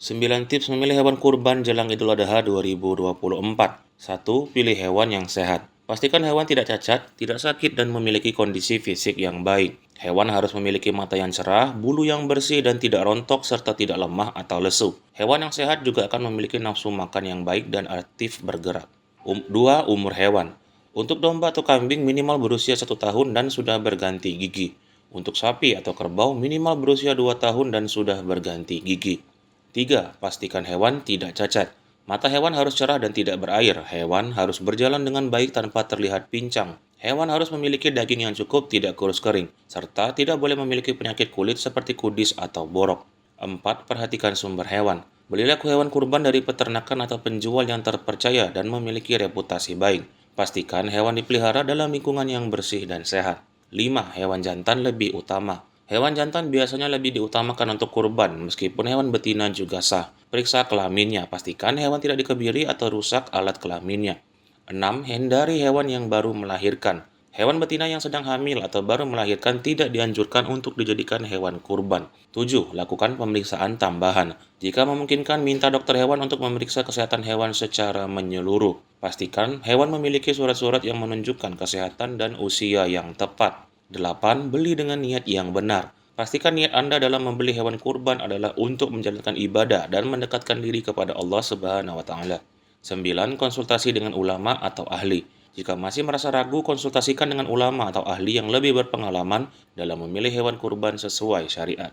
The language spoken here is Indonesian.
9 tips memilih hewan kurban jelang Idul Adha 2024. 1. Pilih hewan yang sehat. Pastikan hewan tidak cacat, tidak sakit, dan memiliki kondisi fisik yang baik. Hewan harus memiliki mata yang cerah, bulu yang bersih, dan tidak rontok, serta tidak lemah atau lesu. Hewan yang sehat juga akan memiliki nafsu makan yang baik dan aktif bergerak. 2. Umur hewan. Untuk domba atau kambing minimal berusia 1 tahun dan sudah berganti gigi. Untuk sapi atau kerbau minimal berusia 2 tahun dan sudah berganti gigi. 3. Pastikan hewan tidak cacat. Mata hewan harus cerah dan tidak berair. Hewan harus berjalan dengan baik tanpa terlihat pincang. Hewan harus memiliki daging yang cukup, tidak kurus kering, serta tidak boleh memiliki penyakit kulit seperti kudis atau borok. 4. Perhatikan sumber hewan. Belilah hewan kurban dari peternakan atau penjual yang terpercaya dan memiliki reputasi baik. Pastikan hewan dipelihara dalam lingkungan yang bersih dan sehat. 5. Hewan jantan lebih utama. Hewan jantan biasanya lebih diutamakan untuk kurban, meskipun hewan betina juga sah. Periksa kelaminnya, pastikan hewan tidak dikebiri atau rusak alat kelaminnya. 6. Hindari hewan yang baru melahirkan. Hewan betina yang sedang hamil atau baru melahirkan tidak dianjurkan untuk dijadikan hewan kurban. 7. Lakukan pemeriksaan tambahan. Jika memungkinkan, minta dokter hewan untuk memeriksa kesehatan hewan secara menyeluruh. Pastikan hewan memiliki surat-surat yang menunjukkan kesehatan dan usia yang tepat. 8. Beli dengan niat yang benar. Pastikan niat Anda dalam membeli hewan kurban adalah untuk menjalankan ibadah dan mendekatkan diri kepada Allah Subhanahu wa taala. 9. Konsultasi dengan ulama atau ahli. Jika masih merasa ragu, konsultasikan dengan ulama atau ahli yang lebih berpengalaman dalam memilih hewan kurban sesuai syariat.